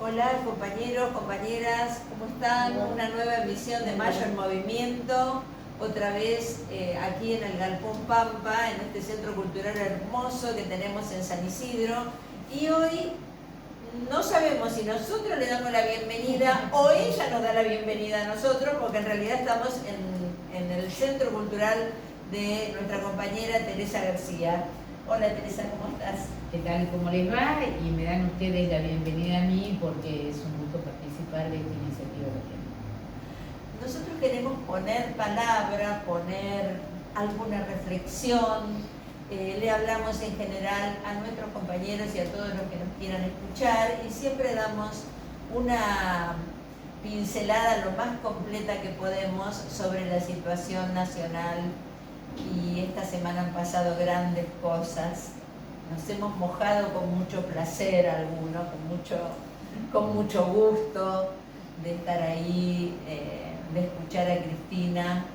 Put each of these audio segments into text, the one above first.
Hola compañeros, compañeras, ¿cómo están? Hola. Una nueva emisión de Mayo en Movimiento, otra vez aquí en el Galpón Pampa, en este centro cultural hermoso que tenemos en San Isidro. Y hoy no sabemos si nosotros le damos la bienvenida o ella nos da la bienvenida a nosotros, porque en realidad estamos en el centro cultural de nuestra compañera Teresa García. Hola Teresa, ¿cómo estás? ¿Qué tal? ¿Cómo les va? Y me dan ustedes la bienvenida a mí porque es un gusto participar de esta iniciativa que tienen. Nosotros queremos poner palabra, poner alguna reflexión. Le hablamos en general a nuestros compañeros y a todos los que nos quieran escuchar y siempre damos una pincelada lo más completa que podemos sobre la situación nacional, y esta semana han pasado grandes cosas. Nos hemos mojado con mucho placer algunos, con mucho gusto de estar ahí, de escuchar a Cristina,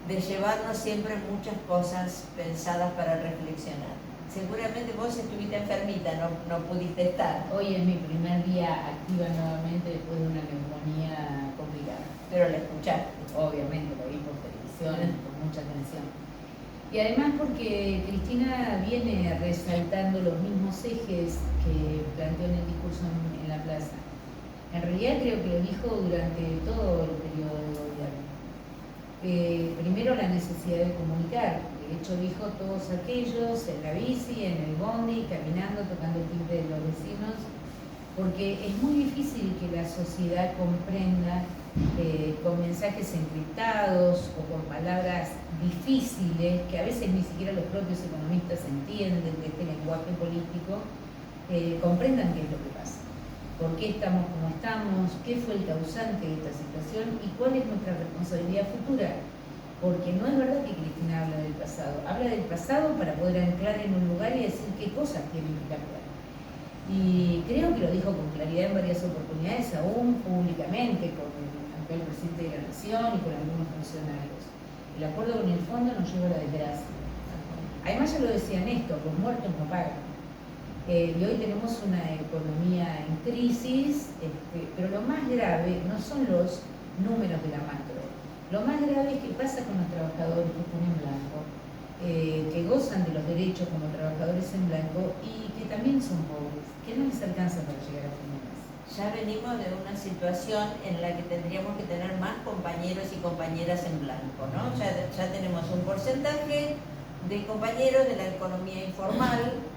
de llevarnos siempre muchas cosas pensadas para reflexionar. Seguramente vos estuviste enfermita, no pudiste estar. Hoy es mi primer día activa nuevamente después de una neumonía complicada. Pero la escuchaste. Obviamente lo vi por televisión, con mucha atención. Y además porque Cristina viene resaltando los mismos ejes que planteó en el discurso en la plaza. En realidad creo que lo dijo durante todo el periodo de gobierno. Primero la necesidad de comunicar. De hecho dijo todos aquellos en la bici, en el bondi, caminando, tocando el timbre de los vecinos, porque es muy difícil que la sociedad comprenda con mensajes encriptados o con palabras difíciles que a veces ni siquiera los propios economistas entienden de este lenguaje político, comprendan qué es lo que pasa. ¿Por qué estamos como estamos? ¿Qué fue el causante de esta situación? ¿Y cuál es nuestra responsabilidad futura? Porque no es verdad que Cristina habla del pasado. Habla del pasado para poder anclar en un lugar y decir qué cosas tienen que cambiar. Y creo que lo dijo con claridad en varias oportunidades, aún públicamente, con el actual presidente de la Nación y con algunos funcionarios. El acuerdo con el fondo nos lleva a la desgracia. Además ya lo decía Néstor, los muertos no pagan. Y hoy tenemos una economía en crisis, pero lo más grave no son los números de la macro. Lo más grave es qué pasa con los trabajadores que están en blanco, que gozan de los derechos como trabajadores en blanco y que también son pobres, que no les alcanza para llegar a fin de mes. Ya venimos de una situación en la que tendríamos que tener más compañeros y compañeras en blanco, ¿no? Ya tenemos un porcentaje de compañeros de la economía informal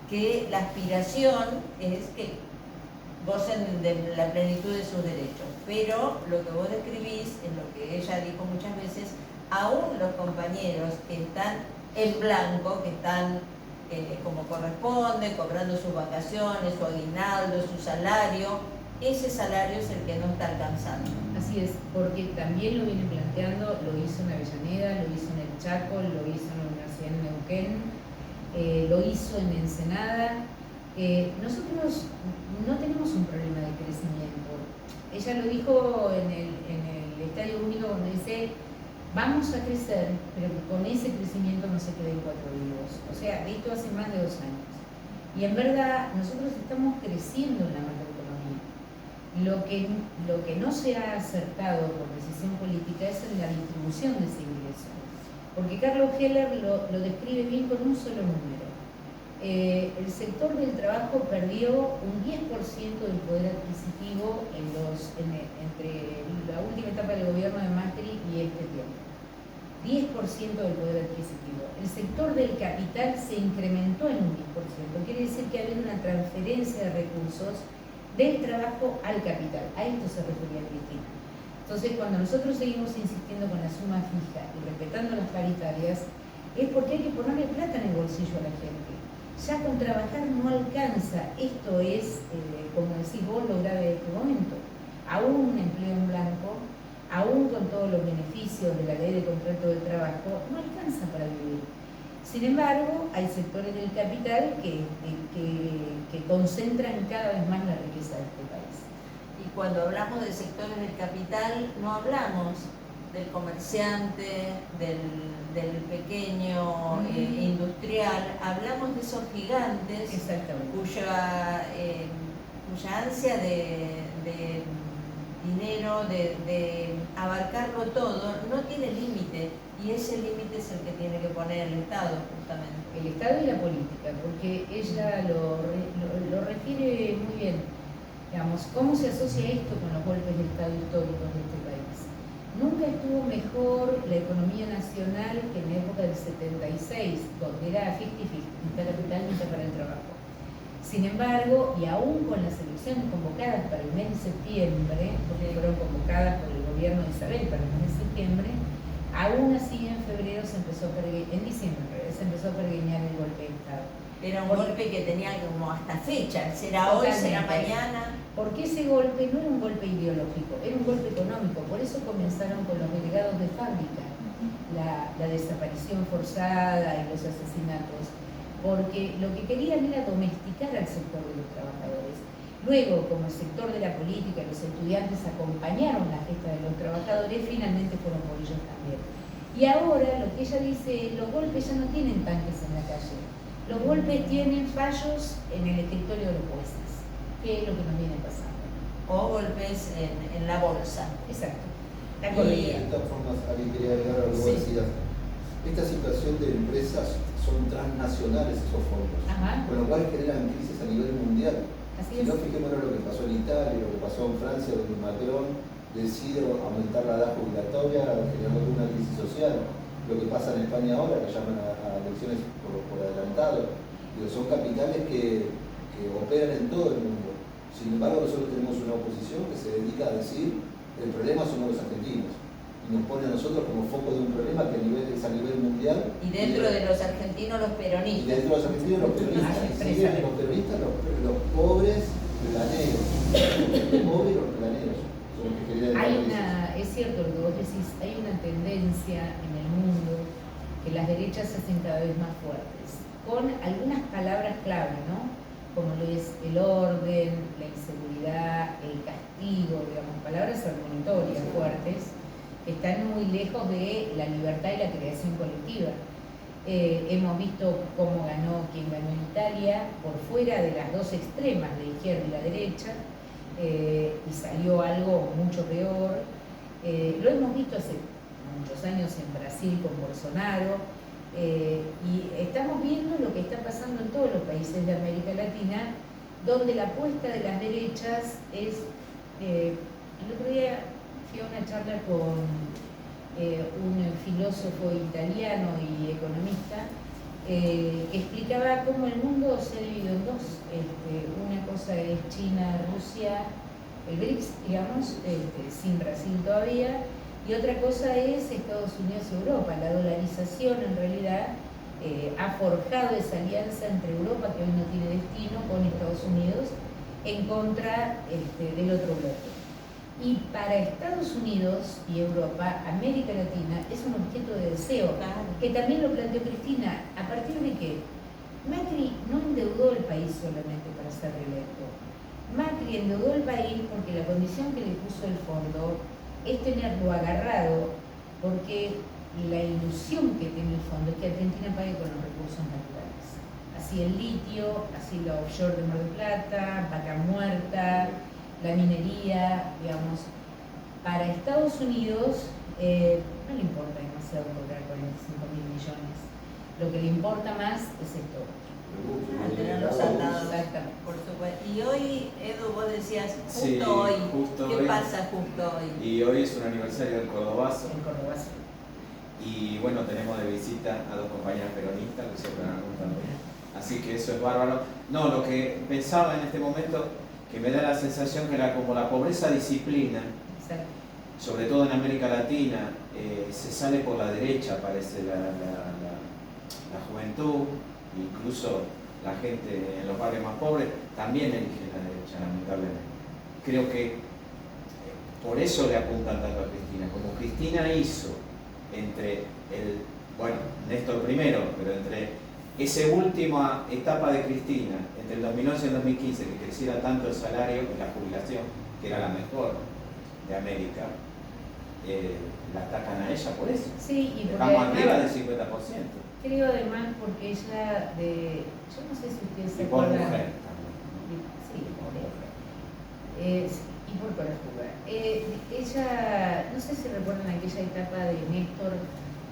que la aspiración es que gocen de la plenitud de sus derechos. Pero lo que vos describís es lo que ella dijo muchas veces: aún los compañeros que están en blanco, que están como corresponde, cobrando sus vacaciones, su aguinaldo, su salario, ese salario es el que no está alcanzando. Así es, porque también lo viene planteando, lo hizo en Avellaneda, lo hizo en el Chaco, lo hizo en la Universidad de Neuquén, lo hizo en Ensenada. Nosotros no tenemos un problema de crecimiento. Ella lo dijo en el Estadio Único cuando dice: vamos a crecer, pero que con ese crecimiento no se queden 4 vivos. O sea, de esto hace más de 2 años. Y en verdad, nosotros estamos creciendo en la macroeconomía. Lo que no se ha acertado por decisión política es en la distribución de ese ingreso. Porque Carlos Heller lo describe bien con un solo número. El sector del trabajo perdió un 10% del poder adquisitivo entre la última etapa del gobierno de Macri y este tiempo. 10% del poder adquisitivo. El sector del capital se incrementó en un 10%. Quiere decir que ha habido una transferencia de recursos del trabajo al capital. A esto se refería Cristina. Entonces, cuando nosotros seguimos insistiendo con la suma fija y respetando las paritarias, es porque hay que ponerle plata en el bolsillo a la gente. Ya con trabajar no alcanza. Esto es, como decís vos, lo grave de este momento. Aún un empleo en blanco, aún con todos los beneficios de la ley de contrato de trabajo, no alcanza para vivir. Sin embargo, hay sectores del capital que concentran cada vez más la riqueza de este país. Y cuando hablamos de sectores del capital, no hablamos del comerciante, del pequeño industrial, hablamos de esos gigantes cuya ansia de dinero, de abarcarlo todo, no tiene límite, y ese límite es el que tiene que poner el Estado, justamente. El Estado y la política, porque ella lo refiere muy bien. Digamos, ¿cómo se asocia esto con los golpes de Estado históricos de este país? Nunca estuvo mejor la economía nacional que en la época del 76, donde era 50-50, mitad capital, mitad para el trabajo. Sin embargo, y aún con las elecciones convocadas para el mes de septiembre, porque fueron convocadas por el gobierno de Isabel para el mes de septiembre, aún así en febrero en diciembre se empezó a pergeñar el golpe de Estado. Era un golpe que tenía como hasta fecha, será hoy, será mañana. Porque ese golpe no era un golpe ideológico, era un golpe económico. Por eso comenzaron con los delegados de fábrica, la desaparición forzada y los asesinatos. Porque lo que querían era domesticar al sector de los trabajadores. Luego, como el sector de la política y los estudiantes acompañaron la gesta de los trabajadores, finalmente fueron por ellos también. Y ahora lo que ella dice, los golpes ya no tienen tanques en la calle. Los golpes tienen fallos en el escritorio de los jueces, que es lo que nos viene pasando. O golpes en la bolsa. Exacto. Y de todas formas, alguien quería agregar algo, Sí. decías, esta situación de empresas son transnacionales esos fondos, Ajá. con lo cual generan crisis a nivel mundial. Así Si es. no, fijémonos lo que pasó en Italia, lo que pasó en Francia, donde Macron decide aumentar la edad jubilatoria, generando una crisis social. Lo que pasa en España ahora, que llaman a elecciones por adelantado. Digo, son capitales que operan en todo el mundo. Sin embargo, nosotros tenemos una oposición que se dedica a decir el problema somos los argentinos. Y nos pone a nosotros como foco de un problema que es a nivel mundial. Y dentro de los argentinos, los Y peronistas. dentro de los argentinos, los peronistas. Y siguen los peronistas, los pobres planeros. Los pobres y los planeros. Son los que querían Es cierto lo que vos decís, hay una tendencia en el mundo que las derechas se hacen cada vez más fuertes, con algunas palabras clave, ¿no? Como lo es el orden, la inseguridad, el castigo, digamos, palabras admonitorias fuertes, que están muy lejos de la libertad y la creación colectiva. Hemos visto cómo quien ganó en Italia, por fuera de las dos extremas, la izquierda y la derecha, y salió algo mucho peor. Lo hemos visto hace muchos años en Brasil con Bolsonaro, y estamos viendo lo que está pasando en todos los países de América Latina, donde la apuesta de las derechas es... el otro día fui a una charla con un filósofo italiano y economista que explicaba cómo el mundo se ha dividido en dos. Una cosa es China, Rusia, el BRICS, digamos, sin Brasil todavía, y otra cosa es Estados Unidos y Europa. La dolarización en realidad ha forjado esa alianza entre Europa, que hoy no tiene destino, con Estados Unidos, en contra del otro bloque. Y para Estados Unidos y Europa, América Latina es un objeto de deseo, Claro. que también lo planteó Cristina. ¿A partir de qué? Macri no endeudó el país solamente para ser reelecto. Macri endeudó el país porque la condición que le puso el fondo es tenerlo agarrado, porque la ilusión que tiene el fondo es que Argentina pague con los recursos naturales. Así el litio, así la offshore de Mar del Plata, Vaca Muerta, la minería, digamos. Para Estados Unidos no le importa demasiado cobrar 45.000 millones. Lo que le importa más es esto. A tenerlos atados. Exactamente. Por supuesto. Y hoy, Edu, vos decías, justo Sí, hoy. justo ¿Qué hoy. pasa justo hoy? Y hoy es un aniversario del Cordobazo. En Córdoba. Y bueno, tenemos de visita a dos compañeras peronistas que se van también. Así que eso es bárbaro. No, lo que pensaba en este momento, que me da la sensación que como la pobreza disciplina, Exacto. sobre todo en América Latina, se sale por la derecha, parece la juventud, incluso la gente en los barrios más pobres, también elige la derecha, lamentablemente. Creo que por eso le apuntan tanto a Cristina. Como Cristina hizo entre Néstor primero, pero entre esa última etapa de Cristina, entre el 2011 y el 2015, que creciera tanto el salario y la jubilación, que era la mejor de América, la atacan a ella por eso. Sí, y porque Estamos además, arriba del 50%. creo además porque ella yo no sé si ustedes se Y por acuerdan. mujer también. Sí, por mujer. Y por Corajuga. Ella, no sé si recuerdan aquella etapa de Néstor,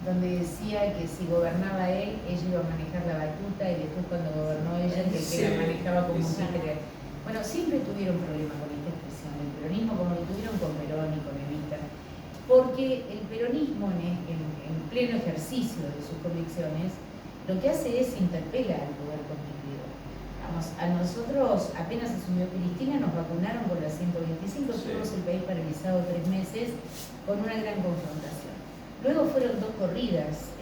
donde decía que si gobernaba él, ella iba a manejar la batuta, y después cuando gobernó ella, que la manejaba como un títere. Bueno, siempre tuvieron problemas con esta expresión, el peronismo, como lo tuvieron con Perón y con Evita, porque el peronismo, en pleno ejercicio de sus convicciones, lo que hace es interpelar al poder constituido. A nosotros, apenas asumió Cristina, nos vacunaron con la 125, tuvimos el país paralizado 3 meses con una gran confrontación. Luego fueron 2 corridas,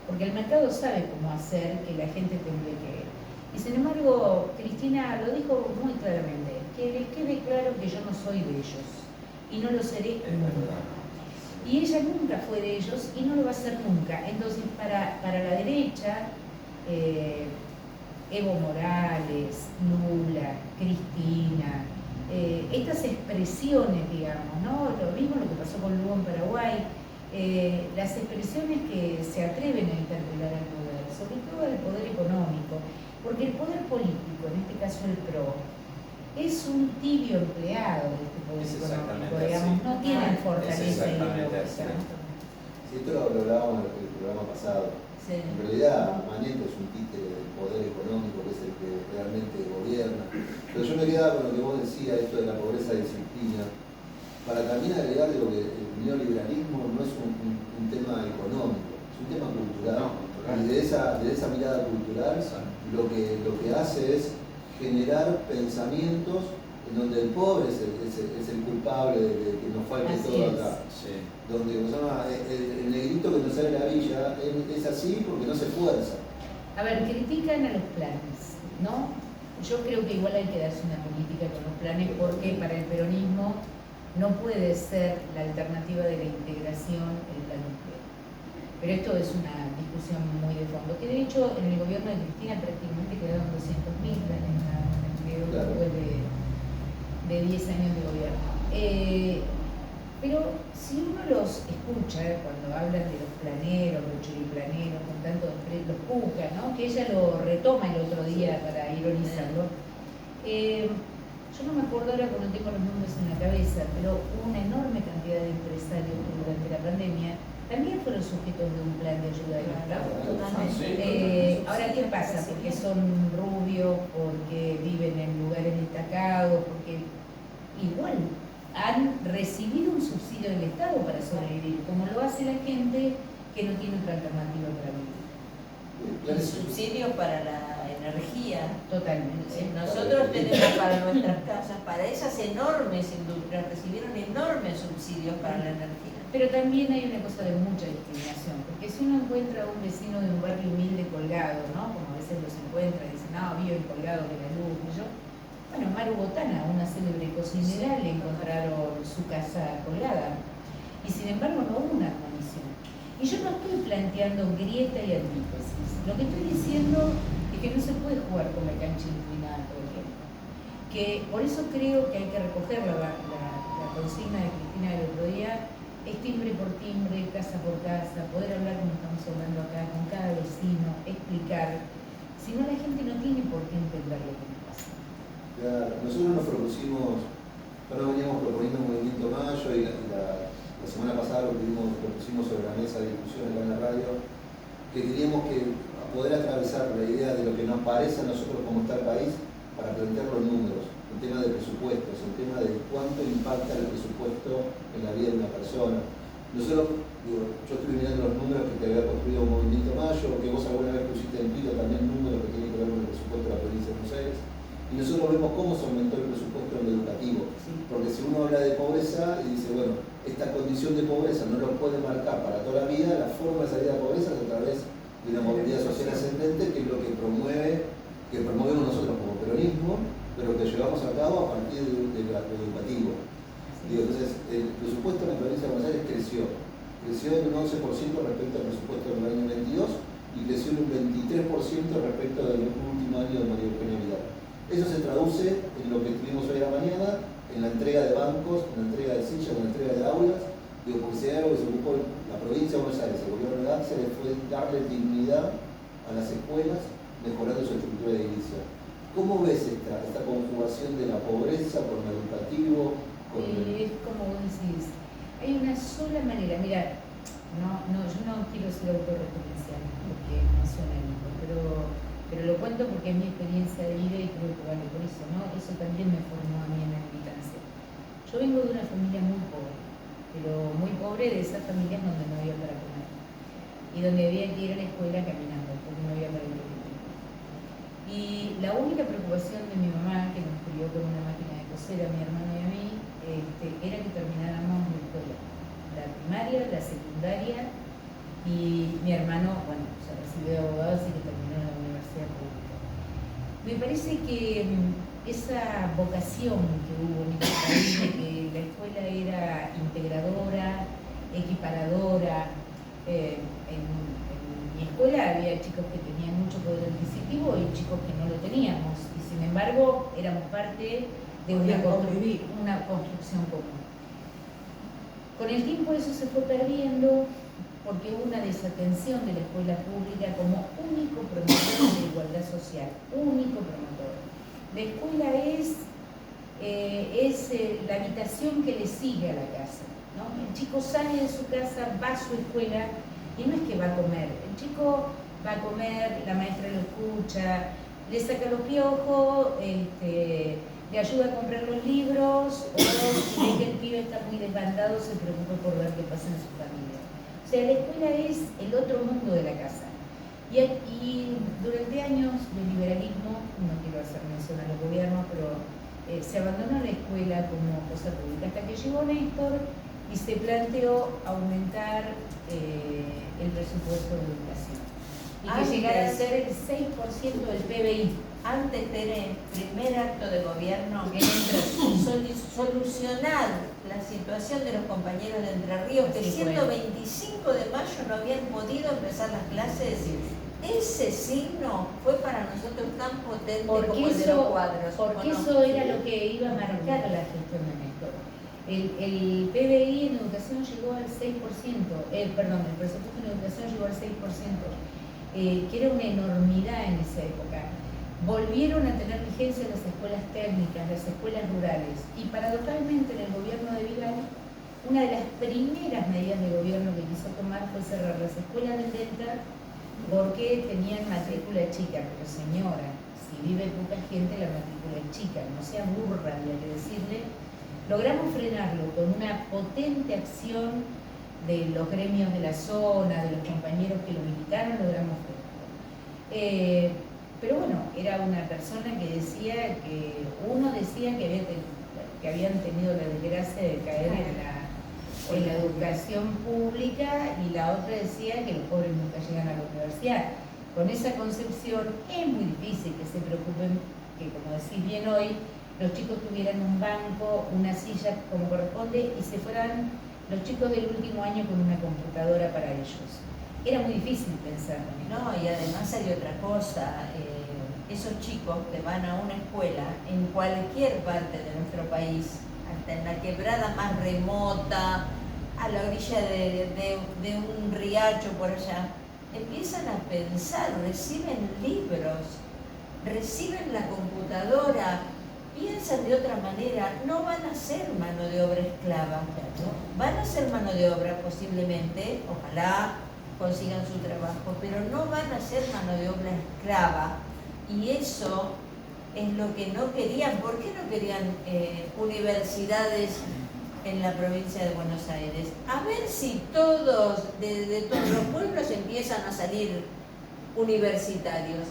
porque el mercado sabe cómo hacer que la gente temblequee. Y sin embargo, Cristina lo dijo muy claramente, que les quede claro que yo no soy de ellos, y no lo seré nunca. Y ella nunca fue de ellos, y no lo va a ser nunca. Entonces, para la derecha, Evo Morales, Lula, Cristina, estas expresiones, digamos, ¿no? Lo mismo lo que pasó con Lugo en Paraguay, las expresiones que se atreven a interpelar al poder, sobre todo al poder económico, porque el poder político, en este caso el PRO, es un tibio empleado de este poder económico, digamos, no tienen fortaleza ideológica. Sí, esto lo hablábamos en el programa pasado. Sí. En realidad, Maneto es un títere del poder económico, que es el que realmente gobierna. Pero yo me quedaba con lo que vos decías, esto de la pobreza y disciplina, para también agregar de lo que el neoliberalismo no es un tema económico, es un tema cultural. Y de esa mirada cultural, lo que hace es generar pensamientos en donde el pobre es el culpable de que nos falte así todo es. acá. Sí. Donde el negrito que nos sale de la villa es así porque no se esfuerza. A ver, critican a los planes, ¿no? Yo creo que igual hay que darse una política con los planes, porque para el peronismo no puede ser la alternativa de la integración el plan nuclear. Pero esto es una discusión muy de fondo, que de hecho en el gobierno de Cristina prácticamente quedaron 200.000 planes Claro. después de 10 años de gobierno. Pero si uno los escucha cuando hablan de los planeros, los chiriplaneros, con tanto desprecio, los cucas, ¿no? Que ella lo retoma el otro día para ironizarlo, yo no me acuerdo ahora porque no tengo los nombres en la cabeza, pero una enorme cantidad de empresarios que durante la pandemia también fueron sujetos de un plan de ayuda de Estado. Ahora, ¿qué pasa? Porque son rubios, porque viven en lugares destacados, porque igual han recibido un subsidio del Estado para sobrevivir, como lo hace la gente que no tiene otra alternativa para vivir. El subsidio para la energía. Totalmente. Nosotros tenemos para nuestras casas, para esas enormes industrias, recibieron enormes subsidios para la energía. Pero también hay una cosa de mucha discriminación, porque si uno encuentra a un vecino de un barrio humilde colgado, ¿no? Como a veces los encuentra y dicen, no, viven colgados de la luz, y yo. Bueno, Maru Botana, una célebre cocinera, le encontraron su casa colgada. Y sin embargo no hubo una armonización. Y yo no estoy planteando grieta y antítesis. Lo que estoy diciendo es que no se puede jugar con la cancha inclinada todo el tiempo. Que por eso creo que hay que recoger la consigna de Cristina del otro día, es timbre por timbre, casa por casa, poder hablar como estamos hablando acá, con cada vecino, explicar. Si no, la gente no tiene por qué entender lo que nos pasa. Claro, nosotros nos propusimos, ahora veníamos proponiendo un movimiento mayo y la semana pasada lo propusimos sobre la mesa de discusión acá en la radio, que teníamos que poder atravesar la idea de lo que nos parece a nosotros como está el país para plantear los números, el tema de presupuestos, el tema de cuánto impacta el presupuesto en la vida de una persona. Nosotros, yo estuve mirando los números que te había construido un movimiento mayo, que vos alguna vez pusiste en Twitter también números que tienen que ver con el presupuesto de la provincia de Buenos Aires. Y nosotros vemos cómo se aumentó el presupuesto en lo educativo. Porque si uno habla de pobreza y dice, bueno, esta condición de pobreza no lo puede marcar para toda la vida, la forma de salir de la pobreza es a través de una movilidad social ascendente, que es lo que promovemos nosotros como peronismo, pero que llevamos a cabo a partir de lo educativo. Entonces, el presupuesto en la provincia de Buenos Aires creció en un 11% respecto al presupuesto del año 22 y creció en un 23% respecto del último año de María Eugenia Vidal. Eso se traduce en lo que tuvimos hoy a la mañana, en la entrega de bancos, en la entrega de sillas, en la entrega de aulas. Porque si hay algo que se ocupó la provincia de Buenos Aires, el gobierno de Axel, fue darle dignidad a las escuelas, mejorando su estructura de edilicia. ¿Cómo ves esta conjugación de la pobreza, con lo educativo, con Es como vos decís, hay una sola manera, mira, yo no quiero ser autorreferencial porque no suena lindo, pero lo cuento porque es mi experiencia de vida y creo que vale por eso, ¿no? Eso también me formó a mí en la militancia. Yo vengo de una familia muy pobre, pero muy pobre, de esas familias donde no había para comer y donde había que ir a la escuela caminando porque no había para ir. Y la única preocupación de mi mamá, que nos crió con una máquina de coser a mi hermano y a mí, era que termináramos la escuela, la primaria, la secundaria, y mi hermano, bueno, se recibió de abogado, así que terminó en la universidad pública. Me parece que esa vocación que hubo en este país de que la escuela era integradora, equiparadora, en mi escuela había chicos que tenían mucho poder adquisitivo y chicos que no lo teníamos, y sin embargo éramos parte de una construcción común. Con el tiempo eso se fue perdiendo porque hubo una desatención de la escuela pública como único promotor de la igualdad social, único promotor. La escuela es la habitación que le sigue a la casa, ¿no? El chico sale de su casa, va a su escuela y no es que va a comer, el chico va a comer, la maestra lo escucha, le saca los piojos, le ayuda a comprar los libros, o si ve que el pibe está muy desbandado se preocupa por ver qué pasa en su familia. O sea, la escuela es el otro mundo de la casa. Y durante años de liberalismo, no quiero hacer mención a los gobiernos, pero se abandonó la escuela como cosa pública, hasta que llegó Néstor y se planteó aumentar el presupuesto de educación. Y que llegara a ser el 6% del PBI. Antes del primer acto de gobierno, solucionar la situación de los compañeros de Entre Ríos, que siendo 25 de mayo no habían podido empezar las clases. Ese signo fue para nosotros tan potente como el de los cuadros. Porque eso era lo que iba a marcar la gestión de Néstor. El PBI en educación llegó al 6%, el presupuesto en educación llegó al 6%, que era una enormidad en esa época. Volvieron a tener vigencia las escuelas técnicas, las escuelas rurales, y paradojalmente en el gobierno de Vidal, una de las primeras medidas de gobierno que quiso tomar fue cerrar las escuelas del Delta porque tenían matrícula chica. Pero señora, si vive poca gente la matrícula es chica, no se aburran de decirle. Logramos frenarlo con una potente acción de los gremios de la zona, de los compañeros que lo militaron, logramos frenarlo. Pero bueno, era una persona que decía que, uno decía que habían tenido la desgracia de caer en la educación pública, y la otra decía que los pobres nunca llegan a la universidad. Con esa concepción es muy difícil que se preocupen que, como decís bien hoy, los chicos tuvieran un banco, una silla como corresponde y se fueran los chicos del último año con una computadora para ellos. Era muy difícil pensar en eso. No, y además hay otra cosa, esos chicos que van a una escuela en cualquier parte de nuestro país, hasta en la quebrada más remota, a la orilla de un riacho por allá, empiezan a pensar, reciben libros, reciben la computadora, piensan de otra manera, no van a ser mano de obra esclava, ¿no? Van a ser mano de obra posiblemente, ojalá consigan su trabajo, pero no van a ser mano de obra esclava, y eso es lo que no querían. ¿Por qué no querían universidades en la provincia de Buenos Aires? A ver si todos, de todos los pueblos empiezan a salir universitarios.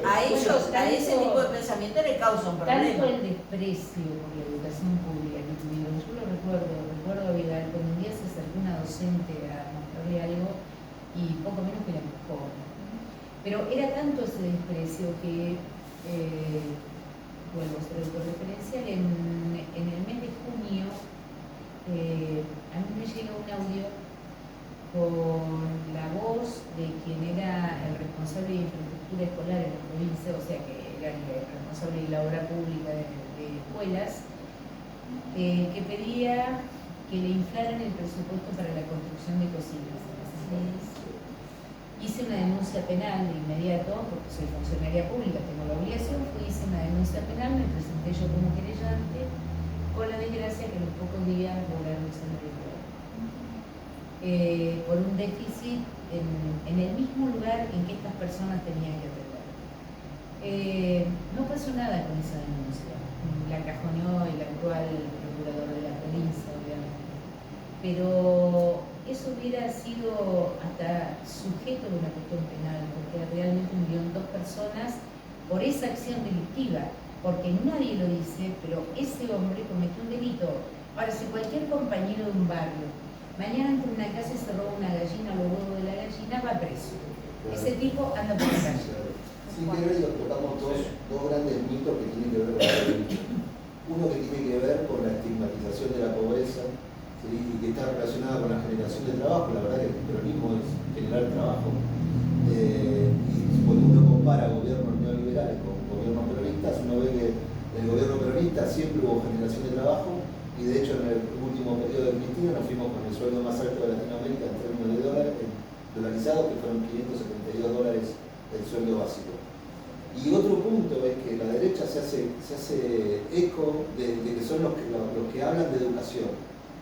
A ellos, a ese tipo de pensamiento le causa un problema. Tanto el desprecio por la educación pública que tuvieron, yo lo recuerdo a Vidal, cuando un día se acercó una docente a mostrarle algo y poco menos que la empujó. Pero era tanto ese desprecio que, vuelvo a hacer autorreferencial, en el mes de junio a mí me llega un audio con la voz de quien era el responsable de infraestructura escolar en la provincia, o sea que era el responsable de la obra pública de escuelas, que pedía que le inflaran el presupuesto para la construcción de cocinas. hice una denuncia penal de inmediato, porque soy funcionaria pública, tengo la obligación, hice una denuncia penal, me presenté yo como querellante, con la desgracia que en los pocos días lograron ser recuperados. Por un déficit en el mismo lugar en que estas personas tenían que atender. No pasó nada con esa denuncia, la cajoneó el actual procurador de la provincia, obviamente, pero eso hubiera sido hasta sujeto de una cuestión penal, porque realmente murieron 2 personas por esa acción delictiva, porque nadie lo dice, pero ese hombre cometió un delito. Ahora, si cualquier compañero de un barrio mañana entra en una casa y se roba una gallina, los huevos de la gallina, va preso. Claro. Ese tipo anda por la calle. Sí, creo que tocamos dos grandes mitos que tienen que ver con la pobreza. Uno que tiene que ver con la estigmatización de la pobreza, ¿sí? Y que está relacionada con la generación de trabajo. La verdad que el peronismo es generar trabajo. Y cuando uno compara gobiernos neoliberales con gobiernos peronistas, uno ve que el gobierno peronista siempre hubo generación de trabajo, y de hecho en el último periodo de Cristina nos fuimos con el sueldo más alto de Latinoamérica en términos de dolarizados, que fueron $572 el sueldo básico. Y otro punto es que la derecha se hace eco de que son los que hablan de educación.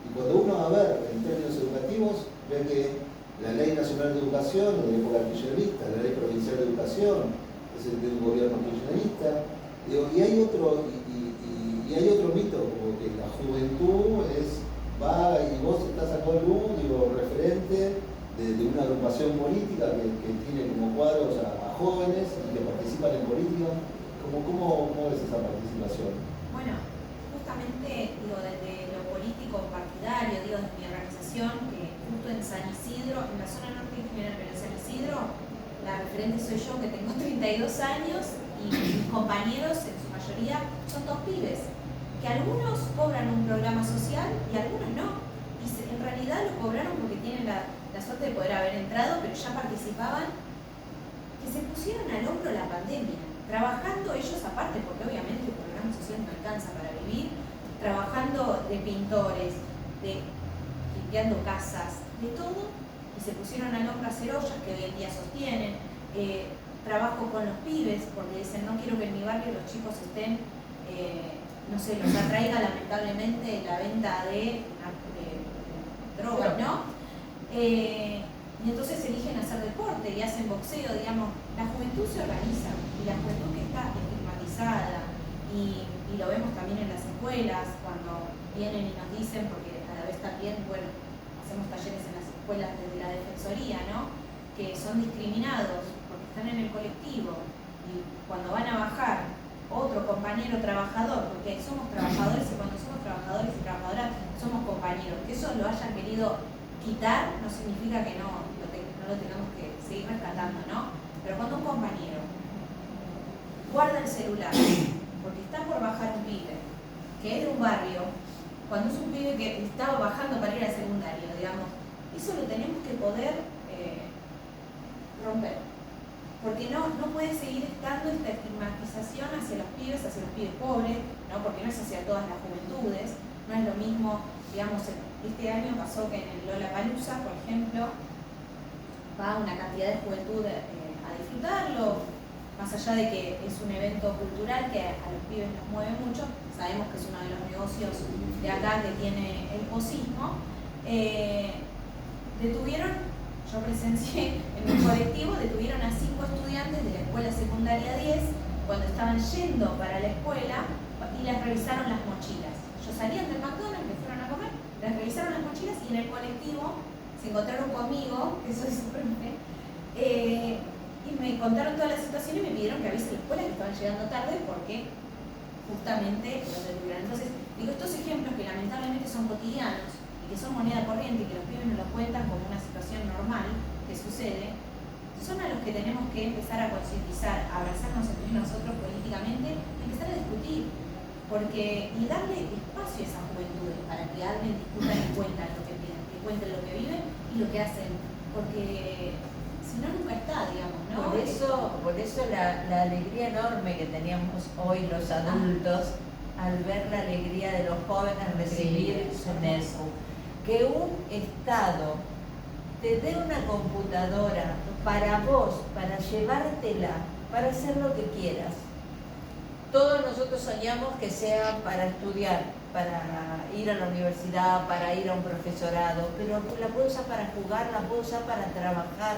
Y cuando uno va a ver en términos educativos, ve que la Ley Nacional de Educación, de la época kirchnerista, la Ley Provincial de Educación, es de un gobierno kirchnerista. Y hay otro mito, como que la juventud va y vos estás acá referente de una agrupación política que tiene como cuadros a jóvenes y que participan en política. ¿Cómo ves esa participación? Bueno, justamente desde lo político partidario, desde mi organización, que justo en San Isidro, en la zona norte en general, pero en San Isidro, la referente soy yo, que tengo 32 años, y mis compañeros, en su mayoría, son 2 pibes, que algunos cobran un programa social y algunos no. Y en realidad lo cobraron porque tienen la suerte de poder haber entrado, pero ya participaban, que se pusieron al hombro la pandemia, trabajando ellos aparte, porque obviamente el programa social no alcanza para vivir, trabajando de pintores, limpiando casas, de todo, y se pusieron al hombro a hacer ollas que hoy en día sostienen. Trabajo con los pibes, porque dicen, no quiero que en mi barrio los chicos estén, no sé, los atraiga lamentablemente la venta de drogas, ¿no? Y entonces eligen hacer deporte y hacen boxeo, digamos. La juventud se organiza, y la juventud que está estigmatizada, y lo vemos también en las escuelas, cuando vienen y nos dicen, porque a la vez también, bueno, hacemos talleres en las escuelas desde la Defensoría, ¿no? Que son discriminados porque están en el colectivo, y cuando van a bajar otro compañero trabajador, porque somos trabajadores, y cuando somos trabajadores y trabajadoras somos compañeros, que eso lo hayan querido quitar no significa que no lo tengamos que seguir rescatando, ¿no? Pero cuando un compañero guarda el celular porque está por bajar un pibe que es de un barrio, cuando es un pibe que estaba bajando para ir al secundario, digamos, eso lo tenemos que poder romper, porque no puede seguir estando esta estigmatización hacia los pibes pobres, ¿no? Porque no es hacia todas las juventudes, no es lo mismo, digamos, este año pasó que en el Lollapalooza, por ejemplo, va una cantidad de juventud a disfrutarlo, más allá de que es un evento cultural que a los pibes nos mueve mucho, sabemos que es uno de los negocios de acá que tiene el posismo. Yo presencié en un colectivo, detuvieron a 5 estudiantes de la escuela secundaria 10 cuando estaban yendo para la escuela y les revisaron las mochilas. Ellos salían del McDonald's, les fueron a comer, les revisaron las mochilas y en el colectivo se encontraron conmigo, que soy su profe, y me contaron toda la situación y me pidieron que avise a la escuela que estaban llegando tarde porque justamente los detuvieron. Entonces, digo, estos ejemplos que lamentablemente son cotidianos y que son moneda corriente y que los pibes nos lo cuentan como una situación normal que sucede, son a los que tenemos que empezar a concientizar, a abrazarnos entre nosotros políticamente y empezar a discutir, y darle espacio a esas juventudes para que hablen, discutan y cuenten lo que piensan, que cuenten lo que viven y lo que hacen, porque si no, nunca está, digamos, ¿no? Por eso la alegría enorme que teníamos hoy los adultos al ver la alegría de los jóvenes recibir su NESU. Que un Estado te dé una computadora para vos, para llevártela, para hacer lo que quieras. Todos nosotros soñamos que sea para estudiar, para ir a la universidad, para ir a un profesorado, pero la puede usar para jugar, la puede usar para trabajar,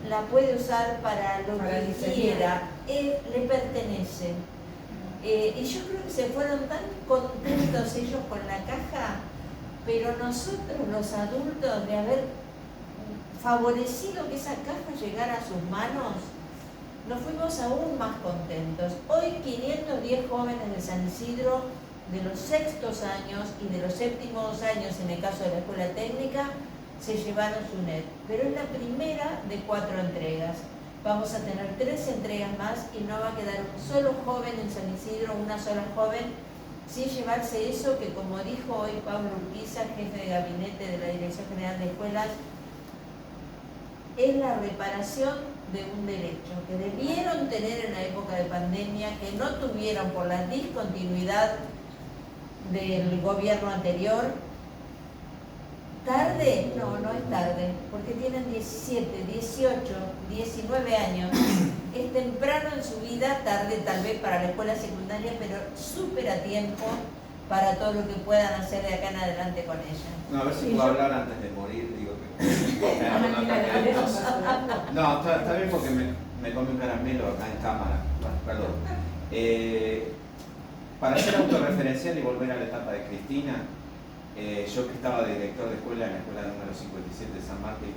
la puede usar para lo Para que diseñar. quiera, le pertenece. Y yo creo que se fueron tan contentos ellos con la caja, pero nosotros los adultos de haber favorecido que esa caja llegara a sus manos, nos fuimos aún más contentos. Hoy 510 jóvenes de San Isidro de los sextos años y de los séptimos años, en el caso de la escuela técnica, se llevaron su NET, pero es la primera de 4 entregas. Vamos a tener 3 entregas más y no va a quedar un solo joven en San Isidro, una sola joven, sin llevarse eso que, como dijo hoy Pablo Urquiza, jefe de gabinete de la Dirección General de Escuelas, es la reparación de un derecho que debieron tener en la época de pandemia, que no tuvieron por la discontinuidad del gobierno anterior. ¿Tarde? No, no es tarde, porque tienen 17, 18, 19 años. Es temprano en su vida, tarde tal vez para la escuela secundaria, pero súper a tiempo para todo lo que puedan hacer de acá en adelante con ella. No, a ver si Sí, puedo yo- hablar antes de morir, digo que... No, No, está bien porque me comí un caramelo acá en cámara. Bueno, perdón. Para ser autorreferencial y volver a la etapa de Cristina, yo que estaba de director de escuela en la escuela número 57 de San Martín,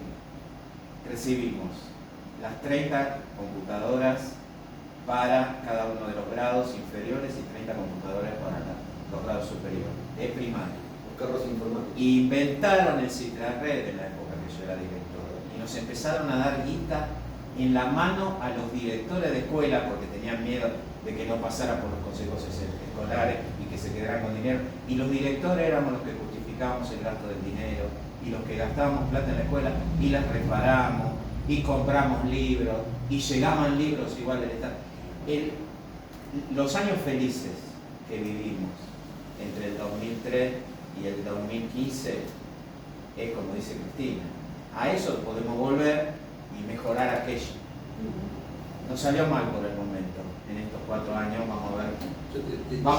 recibimos las 30 computadoras para cada uno de los grados inferiores y 30 computadoras para los grados superiores, de primaria. Los carros informáticos. Inventaron el Citrared en la época que yo era director y nos empezaron a dar guita en la mano a los directores de escuela porque tenían miedo de que no pasara por los consejos escolares y que se quedaran con dinero, y los directores éramos los que justificábamos el gasto del dinero y los que gastábamos plata en la escuela y las reparamos y compramos libros y llegaban libros igual del Estado. Los años felices que vivimos entre el 2003 y el 2015 es como dice Cristina, a eso podemos volver y mejorar aquello. No salió mal por el momento en estos 4 años, vamos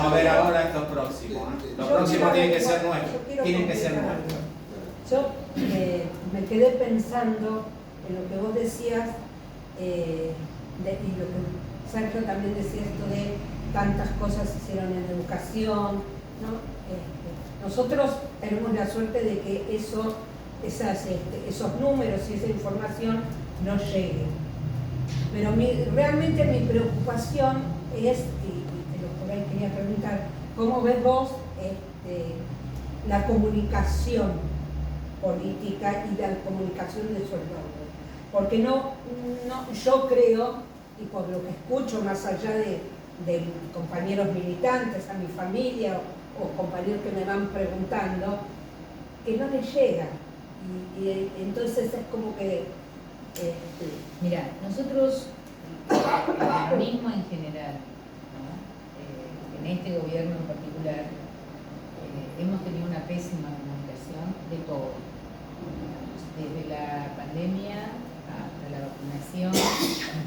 a ver ahora estos próximos. Los Yo próximos quiero- tienen que ser yo nuestros, quiero tienen que ser completar nuestros. Yo me quedé pensando en lo que vos decías y lo que Sergio también decía, esto de tantas cosas se hicieron en educación, ¿no? Nosotros tenemos la suerte de que esos números y esa información no lleguen. Pero realmente mi preocupación es, y te lo por ahí quería preguntar, ¿cómo ves vos la comunicación política y la comunicación de esos logros? Porque yo creo, y por lo que escucho más allá de compañeros militantes, a mi familia o compañeros que me van preguntando, que no les llega. Y entonces es como que... Mira, nosotros, el peronismo en general, ¿no? En este gobierno en particular, hemos tenido una pésima comunicación de todo, desde la pandemia hasta la vacunación,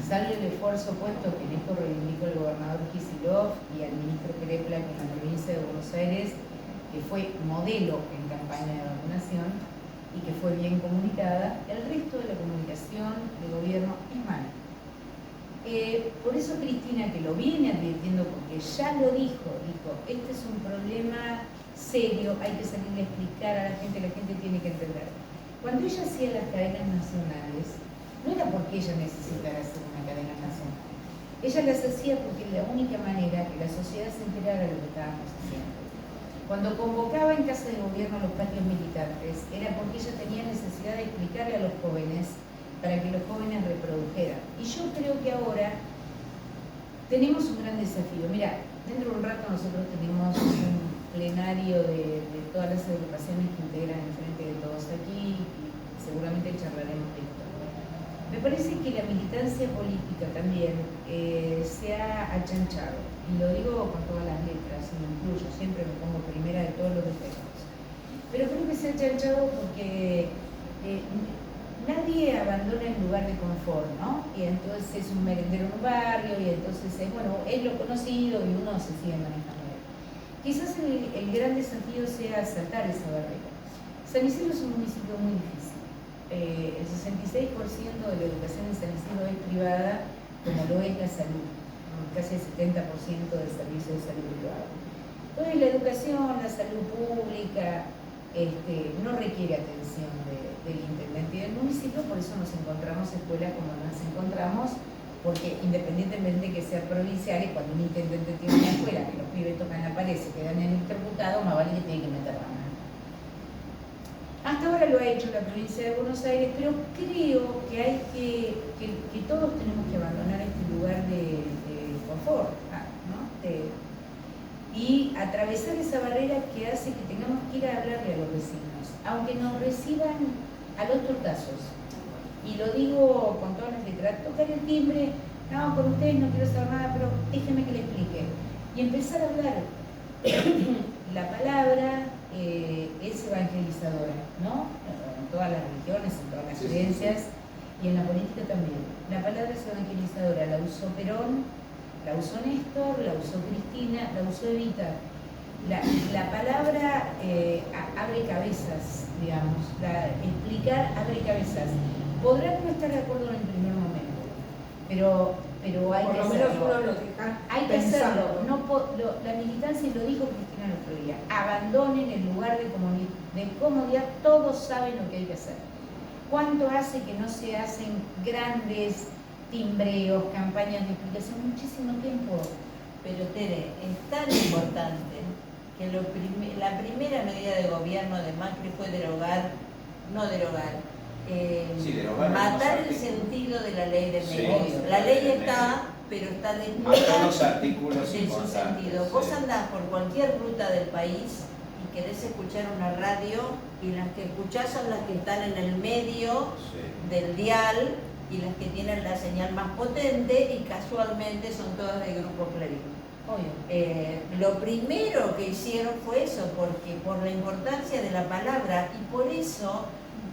salvo el esfuerzo puesto que en esto reivindicó el gobernador Kicillof y al ministro Crepla en la provincia de Buenos Aires, que fue modelo en campaña de vacunación y que fue bien comunicada. El resto de la comunicación del gobierno es mala. Por eso Cristina, que lo viene advirtiendo porque ya lo dijo, este es un problema serio, hay que salir a explicar a la gente tiene que entender. Cuando ella hacía las cadenas nacionales, no era porque ella necesitara hacer una cadena nacional. Ella las hacía porque es la única manera que la sociedad se enterara de lo que estábamos haciendo. Cuando convocaba en casa de gobierno a los patios militantes, era porque ella tenía necesidad de explicarle a los jóvenes para que los jóvenes reprodujeran. Y yo creo que ahora tenemos un gran desafío. Mira, dentro de un rato nosotros tenemos un plenario de todas las agrupaciones que integran el Frente de Todos aquí y seguramente charlaremos de esto. Me parece que la militancia política también se ha achanchado, y lo digo con todas las letras, y me incluyo, siempre me pongo primera de todos los defectos. Pero creo que se ha achanchado porque nadie abandona el lugar de confort, ¿no? Y entonces es un merendero en un barrio, y entonces es, bueno, es lo conocido y uno se sigue manejando. Quizás el gran desafío sea saltar esa barrera. San Isidro es un municipio muy difícil. El 66% de la educación en San Isidro es privada, como lo es la salud. Casi el 70% del servicio de salud privado. Entonces la educación, la salud pública, no requiere atención del intendente y del municipio, por eso nos encontramos escuelas como nos encontramos, porque independientemente de que sea provincial, y cuando un intendente tiene una escuela que los pibes tocan la pared, se quedan en el interputado, más vale que tiene que meter la mano. Hasta ahora lo ha hecho la provincia de Buenos Aires, pero creo que hay que todos tenemos que abandonar este lugar de confort, ¿no? Y atravesar esa barrera que hace que tengamos que ir a hablarle a los vecinos, aunque nos reciban a los tortazos. Y lo digo con todas las letras, tocar el timbre, no, con ustedes no quiero saber nada, pero déjenme que le explique. Y empezar a hablar. La palabra es evangelizadora, ¿no? En todas las religiones, en todas las creencias, y en la política también. La palabra es evangelizadora, la usó Perón, la usó Néstor, la usó Cristina, la usó Evita. La palabra abre cabezas, digamos, explicar abre cabezas. Podrán no estar de acuerdo en el primer momento, pero hay que hacerlo. Hay que hacerlo. La militancia, y lo dijo Cristina el otro día, abandonen el lugar de comodidad, todos saben lo que hay que hacer. ¿Cuánto hace que no se hacen grandes timbreos, campañas de explicación? Muchísimo tiempo. Pero Tere, es tan importante que la primera medida de gobierno de Macri fue derogar, matar el sentido de la ley del negocio. La ley está, pero está desnuda los artículos en su sentido. Vos andás por cualquier ruta del país y querés escuchar una radio, y las que escuchás son las que están en el medio del dial, y las que tienen la señal más potente, y casualmente son todas del Grupo Clarín. Lo primero que hicieron fue eso, porque por la importancia de la palabra, y por eso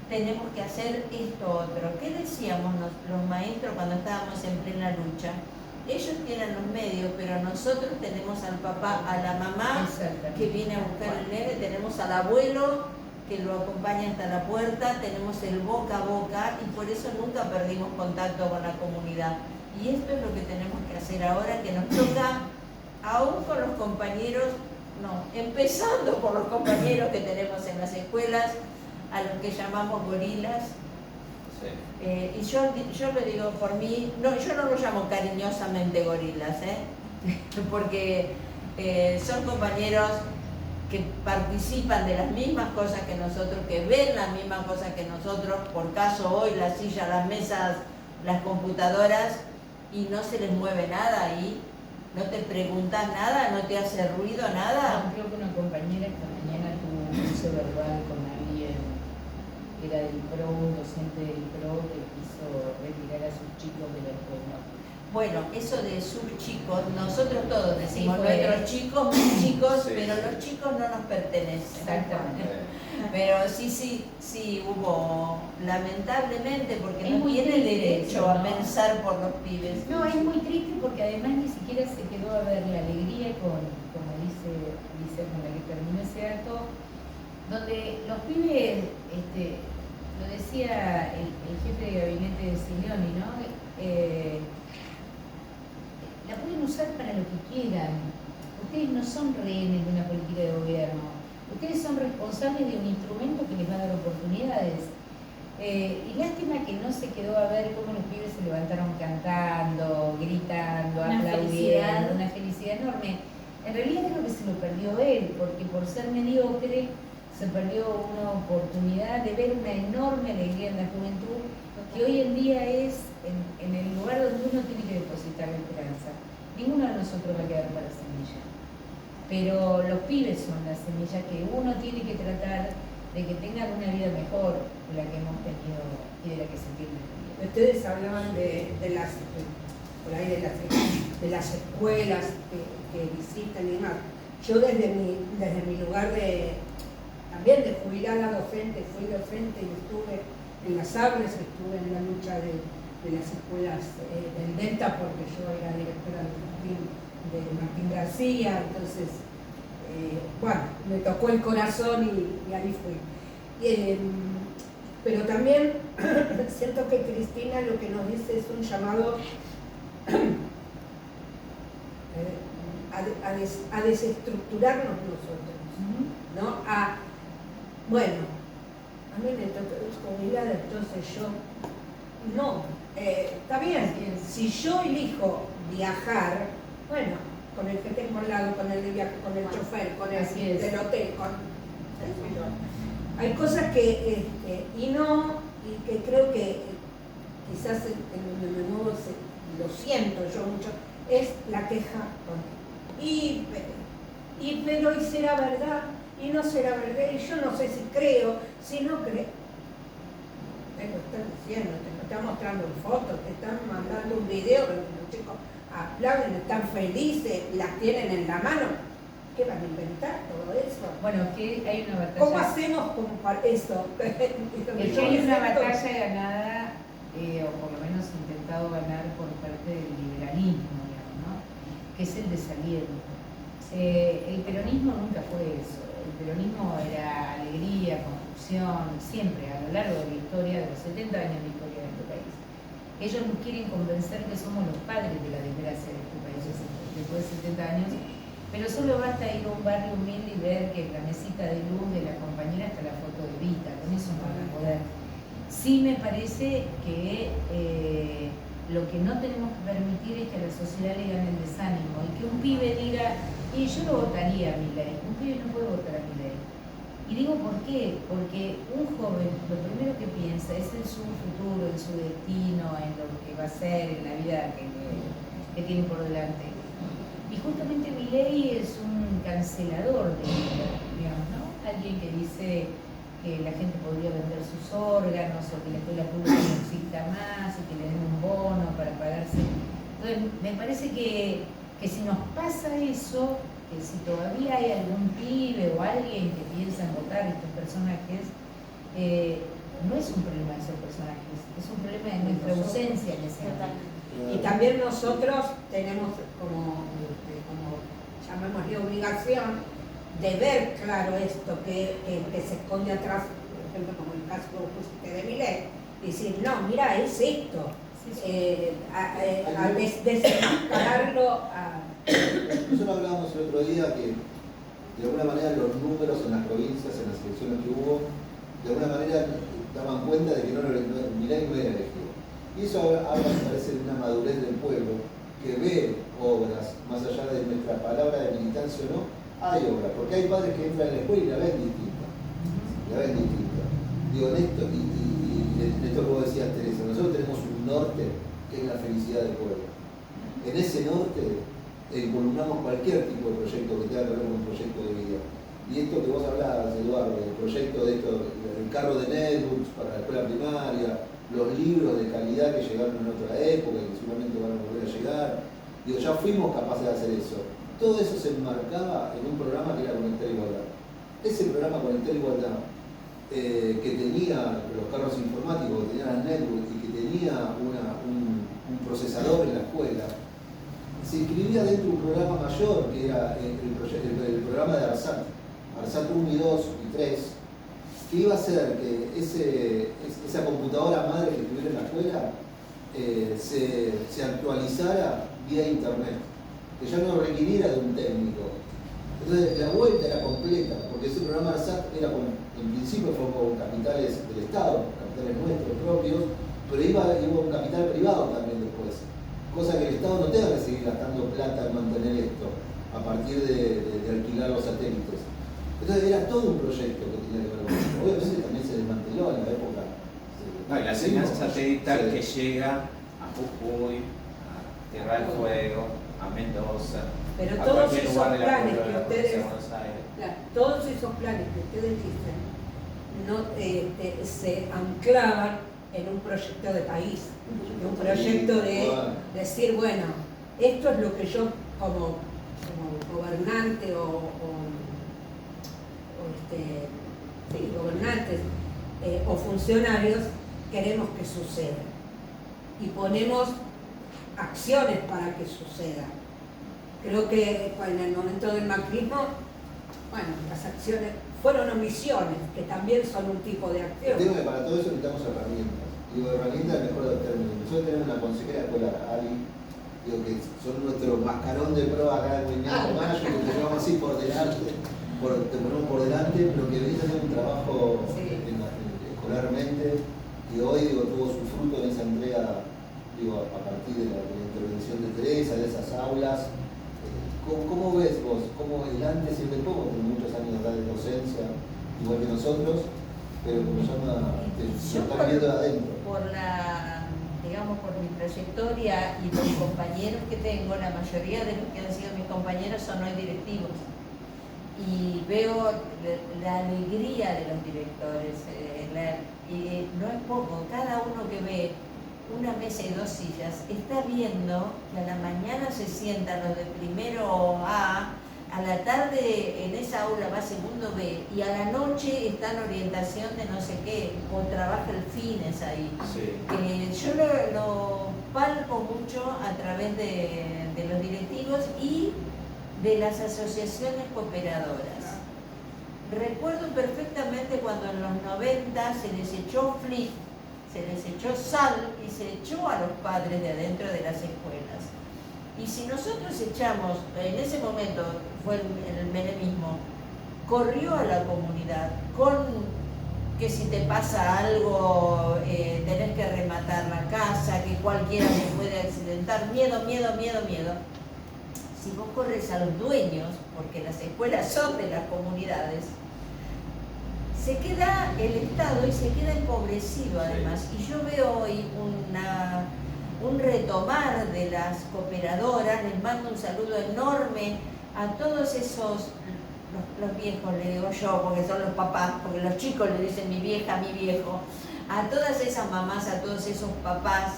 tenemos que hacer esto otro. ¿Qué decíamos los maestros cuando estábamos en plena lucha? Ellos tienen los medios, pero nosotros tenemos al papá, a la mamá que viene a buscar el nene, tenemos al abuelo que lo acompaña hasta la puerta, tenemos el boca a boca, y por eso nunca perdimos contacto con la comunidad. Y esto es lo que tenemos que hacer ahora, que nos toca, aún con los compañeros, empezando por los compañeros que tenemos en las escuelas, a los que llamamos gorilas. Y yo le digo por mí, yo no los llamo cariñosamente gorilas, porque son compañeros que participan de las mismas cosas que nosotros, que ven las mismas cosas que nosotros, por caso hoy las sillas, las mesas, las computadoras, y no se les mueve nada ahí, no te preguntas nada, no te hace ruido nada. Creo que una compañera esta mañana tuvo un uso verbal con alguien que era del PRO, un docente del PRO que quiso retirar a sus chicos de la escuela. Bueno, eso de sus chicos, nosotros todos decimos nuestros chicos, mis chicos, pero los chicos no nos pertenecen. Exactamente. Pero sí hubo, lamentablemente, porque Es no muy tiene triste derecho eso, a ¿no? pensar por los pibes. No, es muy triste porque además ni siquiera se quedó a ver la alegría como dice con la que terminó ese acto, donde los pibes, lo decía el jefe de gabinete de Silioni, ¿no? La pueden usar para lo que quieran. Ustedes no son rehenes de una política de gobierno. Ustedes son responsables de un instrumento que les va a dar oportunidades. Y lástima que no se quedó a ver cómo los pibes se levantaron cantando, gritando, aplaudiendo, una felicidad enorme. En realidad creo que se lo perdió él, porque por ser mediocre se perdió una oportunidad de ver una enorme alegría en la juventud, que hoy en día es en el lugar donde uno tiene que depositar la esperanza. Ninguno de nosotros va a quedar para la semilla, pero los pibes son la semilla que uno tiene que tratar de que tengan una vida mejor de la que hemos tenido y de la que se tiene. Ustedes hablaban de las escuelas que visitan y demás. Yo desde mi lugar también de jubilada docente, fui docente y estuve en las Sabres, estuve en la lucha de las escuelas del Delta, porque yo era directora de Martín García, entonces, bueno, me tocó el corazón y ahí fui. Pero también siento que Cristina lo que nos dice es un llamado a desestructurarnos nosotros, ¿no? Bueno, a mí me toca jubilar, entonces yo, no, está bien, si yo elijo viajar, bueno, con el que tengo al lado, con el de viaje, con el chofer, con el del hotel, hay cosas que, y que creo que quizás en donde me muevo lo siento yo mucho, es la queja pero y será verdad, y no será verdad, y yo no sé si creo, si no creo. Te lo están diciendo, te lo están mostrando en fotos, te están mandando un video donde los chicos aplauden, están felices, las tienen en la mano. ¿Qué van a inventar todo eso? Bueno, que hay una batalla. ¿Cómo hacemos como para eso? Es que hay una batalla ganada, o por lo menos intentado ganar por parte del liberalismo, digamos, ¿no? Que es el desaliento. El peronismo nunca fue eso. El peronismo era alegría, construcción, siempre, a lo largo de la historia, de los 70 años de historia de este país. Ellos nos quieren convencer que somos los padres de la desgracia de este país después de 70 años, pero solo basta ir a un barrio humilde y ver que en la mesita de luz de la compañera está la foto de Vita, con eso no van a poder. Sí me parece que lo que no tenemos que permitir es que a la sociedad le gane el desánimo y que un pibe diga, y yo lo votaría a Milei, un pibe no puede votar a Milei. Y digo ¿por qué? Porque un joven lo primero que piensa es en su futuro, en su destino, en lo que va a ser, en la vida que tiene por delante. Y justamente Milei es un cancelador de vida, digamos, ¿no? Alguien que dice que la gente podría vender sus órganos o que la escuela pública no exista más y que le den un bono para pagarse. Entonces, me parece que si nos pasa eso, que si todavía hay algún pibe o alguien que piensa en votar estos personajes, no es un problema de esos personajes, es un problema de nuestra ausencia en ese momento. Y también nosotros tenemos como llamémosle obligación de ver claro esto que se esconde atrás, por ejemplo como el caso que pusiste de Milei, y decir, no, mira, es esto, desenmascararlo. Nosotros hablábamos el otro día que de alguna manera los números en las provincias, en las elecciones que hubo, de alguna manera daban cuenta de que Milei no era elegido. Y eso habla, me parece, de una madurez del pueblo que ve obras, más allá de nuestra palabra de militancia o no, hay obras, porque hay padres que entran en la escuela y la ven distinta. Digo, Néstor, y Néstor, como decía Teresa, nosotros tenemos un norte que es la felicidad del pueblo. En ese norte columnamos cualquier tipo de proyecto que tenga que ver con un proyecto de vida. Y esto que vos hablabas, Eduardo, el proyecto de esto, el carro de netbooks para la escuela primaria, los libros de calidad que llegaron en otra época y que seguramente van a volver a llegar. Digo, ya fuimos capaces de hacer eso. Todo eso se enmarcaba en un programa que era Conectar Igualdad. Ese programa Conectar Igualdad, que tenía los carros informáticos, que tenía las netbooks y que tenía un procesador en la escuela, se inscribía dentro de un programa mayor que era el programa de ARSAT 1 y 2 y 3, que iba a hacer que esa computadora madre que estuviera en la escuela se actualizara vía internet, que ya no requiriera de un técnico. Entonces la vuelta era completa, porque ese programa ARSAT era en principio fue con capitales del Estado, capitales nuestros propios, pero iba un capital privado también después. Cosa que el Estado no tenga que seguir gastando plata en mantener esto, a partir de alquilar los satélites. Entonces era todo un proyecto que tenía que ver con eso. Obviamente también se desmanteló en la época. No, y la señal satelital que llega a Jujuy, a Tierra del Fuego, a Mendoza, pero a todos cualquier esos lugar de la planes provincia que de ustedes, Buenos Aires. todos esos planes que ustedes dicen, no, se anclaban en un proyecto de país, en un proyecto de decir, bueno, esto es lo que yo como gobernante gobernantes o funcionarios queremos que suceda y ponemos acciones para que suceda. Creo que en el momento del macrismo, bueno, las acciones fueron omisiones, que también son un tipo de acción. Digo que para todo eso necesitamos herramientas. Digo, herramientas el mejor de los términos. Nosotros tenemos una consejera escolar, Ali, digo que son nuestro mascarón de pro acá del Movimiento Mayo, que te llevamos así por delante, te ponemos por delante, pero que venís a hacer un trabajo escolarmente, y hoy digo, tuvo su fruto en esa entrega, digo, a partir de la intervención de Teresa, de esas aulas. ¿Cómo ves vos? ¿Cómo el antes y el después? Porque tenés muchos años de docencia, igual que nosotros, pero como llama, te está viendo de adentro. Por la, digamos, por mi trayectoria y los compañeros que tengo, la mayoría de los que han sido mis compañeros son hoy directivos. Y veo la alegría de los directores, y no es poco, cada uno que ve una mesa y 2 sillas, está viendo que a la mañana se sientan los de primero A la tarde en esa aula va segundo B, y a la noche está en orientación de no sé qué, o trabaja el fines ahí. Sí. Yo lo palpo mucho a través de los directivos y de las asociaciones cooperadoras. Recuerdo perfectamente cuando en los 90 se les echó FLIP, se les echó sal y se echó a los padres de adentro de las escuelas. Y si nosotros echamos, en ese momento fue el menemismo, corrió a la comunidad con que si te pasa algo tenés que rematar la casa, que cualquiera se puede accidentar, miedo. Si vos corres a los dueños, porque las escuelas son de las comunidades, se queda el Estado y se queda empobrecido además. Y yo veo hoy un retomar de las cooperadoras. Les mando un saludo enorme a todos esos, los viejos le digo yo, porque son los papás, porque los chicos le dicen mi vieja, mi viejo, a todas esas mamás, a todos esos papás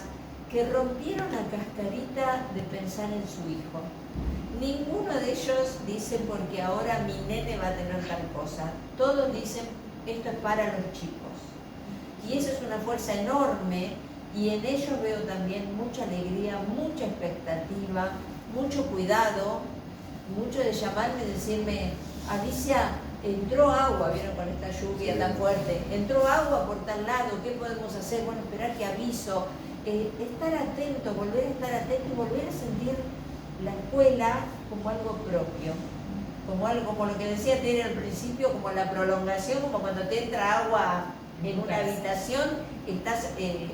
que rompieron la cascarita de pensar en su hijo. Ninguno de ellos dice porque ahora mi nene va a tener tal cosa. Todos dicen esto es para los chicos. Y eso es una fuerza enorme, y en ellos veo también mucha alegría, mucha expectativa, mucho cuidado, mucho de llamarme y decirme, Alicia, entró agua, vieron con esta lluvia tan fuerte, entró agua por tal lado, ¿qué podemos hacer? Bueno, esperar que aviso. Estar atento, volver a estar atento y volver a sentir la escuela como algo propio. Como algo, como lo que decía Tere al principio, como la prolongación, como cuando te entra agua en una habitación, estás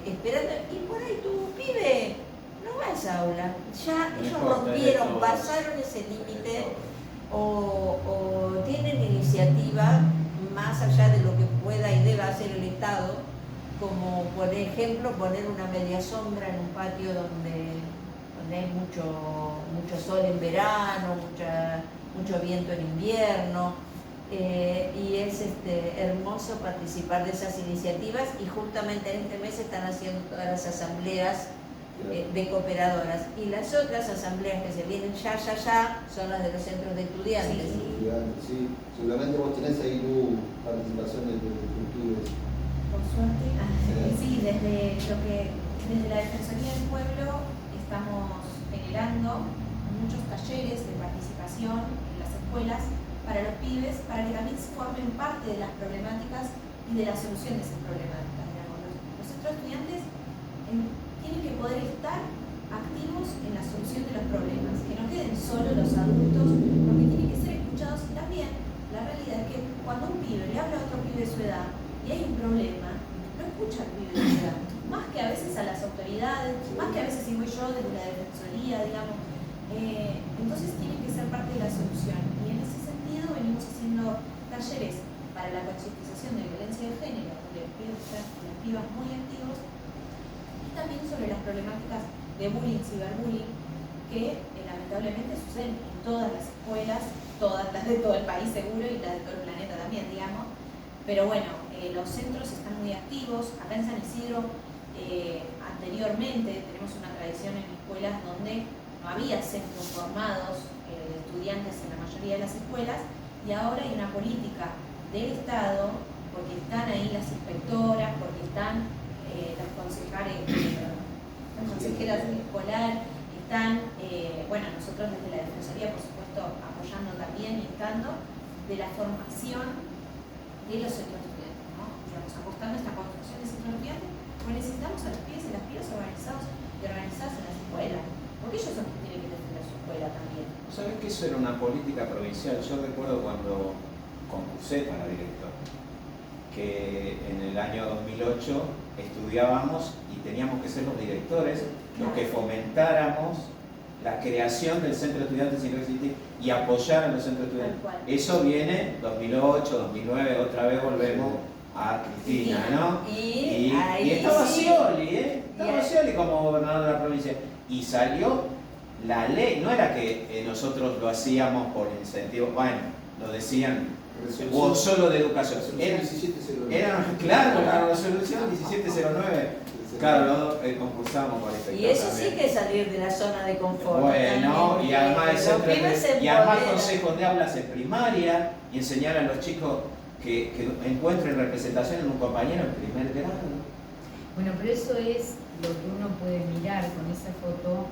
esperando, y por ahí tu pibe no va a esa aula. Ya ellos rompieron, pasaron ese límite, o tienen iniciativa más allá de lo que pueda y deba hacer el Estado, como por ejemplo poner una media sombra en un patio donde hay mucho sol en verano, mucho viento en invierno, y es hermoso participar de esas iniciativas, y justamente en este mes están haciendo todas las asambleas de cooperadoras, y las otras asambleas que se vienen ya son las de los centros de estudiantes. Sí, seguramente vos tenés ahí participación de culturas. Por suerte, sí, desde la Defensoría del Pueblo estamos generando muchos talleres de participación en las escuelas para los pibes, para que también formen parte de las problemáticas y de la solución de esas problemáticas. Los centros de estudiantes tienen que poder estar activos en la solución de los problemas, que no queden solo los adultos, porque tienen que ser escuchados. Y también la realidad es que cuando un pibe le habla a otro pibe de su edad y hay un problema, no escucha al pibe de su edad, más que a veces a las autoridades, más que a veces si voy yo desde la defensoría, digamos. Entonces tienen que ser parte de la solución, y en ese sentido venimos haciendo talleres para la concientización de violencia de género, donde los pibes están las pibas muy activos, y también sobre las problemáticas de bullying, ciberbullying, que lamentablemente suceden en todas las escuelas, todas las de todo el país seguro y las de todo el planeta también, digamos. Pero bueno, los centros están muy activos. Acá en San Isidro, anteriormente tenemos una tradición en escuelas donde no había centros formados de estudiantes en la mayoría de las escuelas, y ahora hay una política del Estado, porque están ahí las inspectoras, porque están las consejeras escolar están, bueno, nosotros desde la Defensoría, por supuesto, apoyando también y estando de la formación de los centros estudiantes, ¿no? Digamos, apostando a esta construcción de centros estudiantes, porque necesitamos a los pibes y las pibas organizados y organizadas en las escuelas, porque ellos son los que tienen que defender su escuela también. ¿Sabes que eso era una política provincial? Yo recuerdo cuando concursé para director, que en el año 2008 estudiábamos y teníamos que ser los directores los que fomentáramos la creación del centro de estudiantes sin existir y apoyar a los centros de estudiantes. Eso viene 2008, 2009, otra vez volvemos a Cristina, ¿no? Y estaba Scioli, estaba Scioli como gobernador de la provincia. Y salió la ley, no era que nosotros lo hacíamos por incentivo, bueno, lo decían o solo de educación. Era, claro, la resolución 1709. Claro, concursamos por eso. Y eso sí que es salir de la zona de confort. Bueno, también, y además, y además consejos de aulas en primaria y enseñar a los chicos que encuentren representación en un compañero en primer grado. Bueno, pero eso es lo que uno puede mirar con esa foto,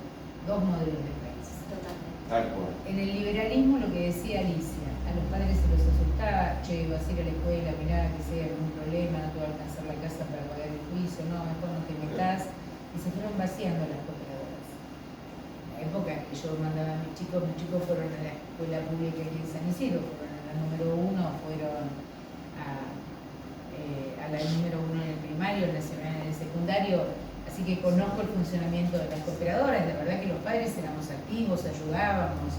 dos modelos de país. Totalmente. Tal cual. En el liberalismo, lo que decía Alicia, a los padres se los asustaba, che, vas a ir a la escuela, mirá que sea algún problema, no te va a alcanzar la casa para pagar el juicio, no, mejor no te metas. Y se fueron vaciando las cooperadoras. En la época que yo mandaba a mis chicos fueron a la escuela pública aquí en San Isidro, fueron a la número 1, fueron a la número 1 en el primario, nacional en el secundario, así que conozco el funcionamiento de las cooperadoras. La verdad que los padres éramos activos, ayudábamos.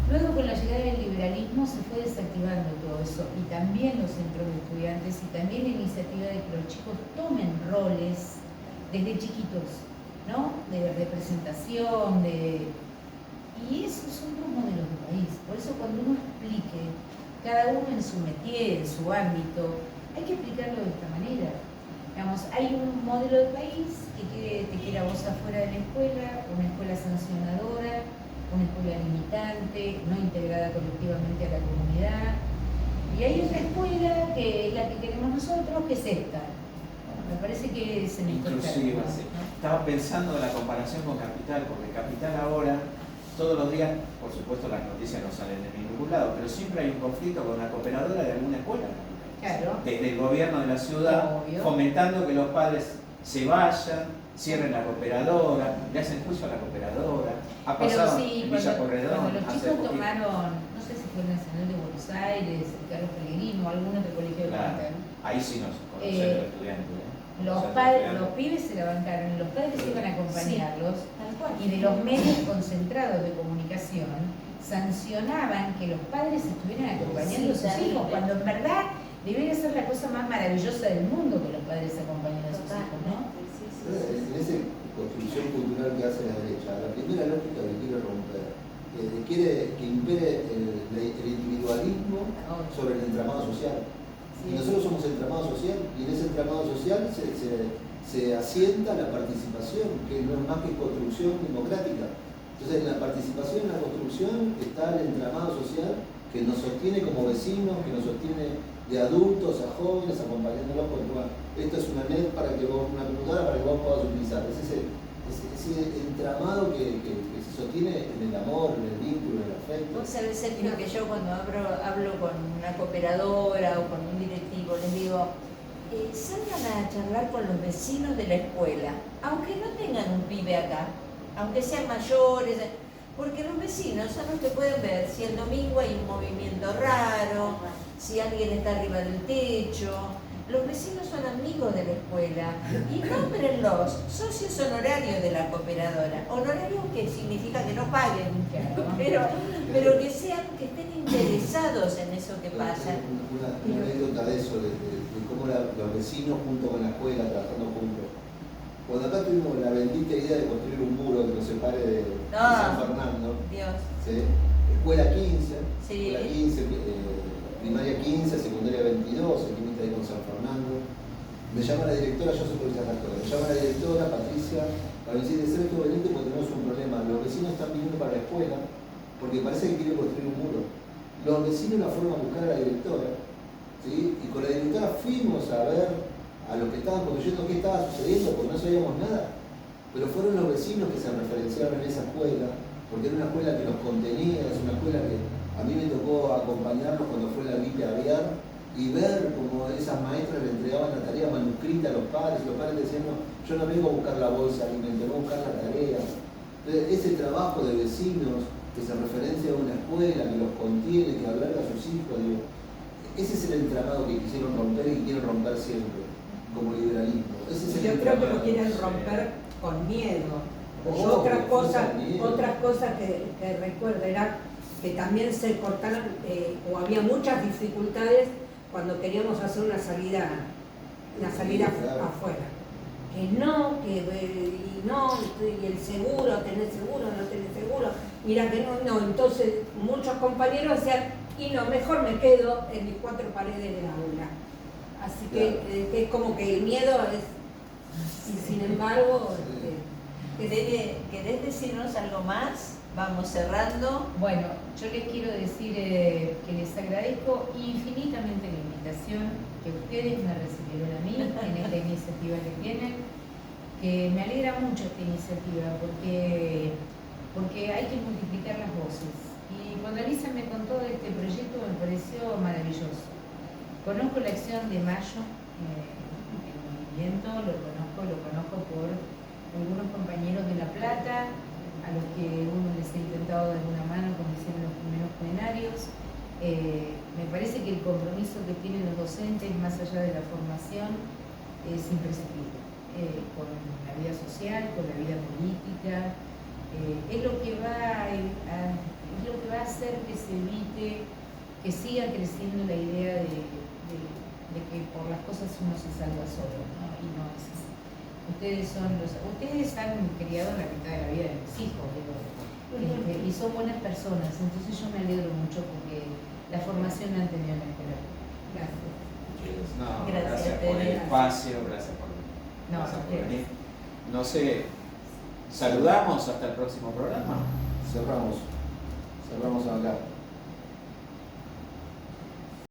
Luego con la llegada del liberalismo se fue desactivando todo eso, y también los centros de estudiantes, y también la iniciativa de que los chicos tomen roles desde chiquitos, ¿no? De representación, y esos son dos modelos de país. Por eso cuando uno explique, cada uno en su métier, en su ámbito, hay que explicarlo de esta manera. Digamos, hay un modelo de país que te quiere a vos afuera de la escuela, una escuela sancionadora, una escuela limitante, no integrada colectivamente a la comunidad, y hay otra escuela que es la que queremos nosotros, que es esta. Bueno, me parece que es en inclusiva, sí. Estaba pensando en la comparación con Capital, porque Capital ahora, todos los días, por supuesto las noticias no salen de ningún lado, pero siempre hay un conflicto con una cooperadora de alguna escuela. Claro. Desde el gobierno de la ciudad, obvio, fomentando que los padres se vayan, cierren la cooperadora, le hacen juicio a la cooperadora. Ha pasado sí, en Villa cuando Corredón. los chicos tomaron, no sé si fue el Nacional de Buenos Aires, el Carlos Pellegrino o algún otro colegio de Claro. Capital. Ahí sí nos conocen los estudiantes. Los pibes se la bancaron, los padres iban a acompañarlos, y de los medios concentrados de comunicación sancionaban que los padres estuvieran acompañando a sus hijos, cuando en verdad debería ser la cosa más maravillosa del mundo que los padres acompañen a sus hijos, ¿no? En esa construcción cultural que hace la derecha, la primera lógica que quiere romper, quiere que impere el individualismo sobre el entramado social. Y nosotros somos entramado social, y en ese entramado social se asienta la participación, que no es más que construcción democrática. Entonces, en la participación, en la construcción, está el entramado social que nos sostiene como vecinos, que nos sostiene de adultos a jóvenes, acompañándolos con esto es una net para que vos, una computadora para que vos puedas utilizar. Es ese entramado que se sostiene en el amor, en el vínculo, en el afecto. Vos sabés, Sergio, que yo cuando hablo con una cooperadora o con un directivo, les digo, salgan a charlar con los vecinos de la escuela, aunque no tengan un pibe acá, aunque sean mayores, porque los vecinos son los que pueden ver si el domingo hay un movimiento raro, si alguien está arriba del techo. Los vecinos son amigos de la escuela y nómbrenlos socios honorarios de la cooperadora. Honorarios que significa que no paguen, pero que estén interesados en eso que pasa. Una anécdota de eso, de cómo los vecinos junto con la escuela trabajando juntos. Cuando acá tuvimos la bendita idea de construir un muro que nos separe de San Fernando, Dios. ¿sí? Escuela 15, Sí. escuela 15, primaria 15, secundaria 22, el límite ahí con San Fernando. Me llama la directora, yo soy policía rectora, me llama la directora, Patricia, para decir, de Sergio, venite porque tenemos un problema. Los vecinos están viniendo para la escuela porque parece que quieren construir un muro. Los vecinos la fueron a buscar a la directora, ¿sí? Y con la directora fuimos a ver a los que estaban construyendo qué estaba sucediendo, porque no sabíamos nada. Pero fueron los vecinos que se referenciaron en esa escuela, porque era una escuela que los contenía, es una escuela que a mí me tocó acompañarlos cuando fue la gripe aviar y ver cómo esas maestras le entregaban la tarea manuscrita a los padres, y los padres decían, no, yo no vengo a buscar la bolsa de alimento, vengo a buscar la tarea. Entonces, ese trabajo de vecinos que se referencia a una escuela, que los contiene, que alberga a sus hijos, digo, ese es el entramado que quisieron romper y quieren romper siempre, como liberalismo. Ese es el Yo creo que lo entramado. quieren romper con miedo. Oh, Otra cosa miedo. que recuerdo era que también se cortaron, o había muchas dificultades cuando queríamos hacer una salida Claro. afuera. Que no, y el seguro, tenés seguro, no tenés seguro, mira que no, entonces muchos compañeros decían, y no, mejor me quedo en mis cuatro paredes del aula. Así que es como que el miedo es, y sin embargo, ¿Querés decirnos algo más? Vamos cerrando. Bueno, yo les quiero decir que les agradezco infinitamente la invitación, que ustedes me recibieron a mí en esta iniciativa que tienen, que me alegra mucho esta iniciativa porque hay que multiplicar las voces. Y cuando Alisa me contó de este proyecto me pareció maravilloso. Conozco la acción de Mayo en movimiento, lo conozco por algunos compañeros de La Plata, a los que uno les ha intentado dar una mano cuando hicieron los primeros plenarios. Me parece que el compromiso que tienen los docentes, más allá de la formación, es imprescindible, con la vida social, con la vida política. Es lo que va a hacer que se evite, que siga creciendo la idea de que por las cosas uno se salva solo, ¿no? Y no es así. Ustedes han criado la mitad de la vida de mis hijos, y son buenas personas, entonces yo me alegro mucho porque la formación la han tenido en la escuela. Gracias. No, Gracias, por el Tere. espacio, gracias por venir. No sé, saludamos hasta el próximo programa. Cerramos acá.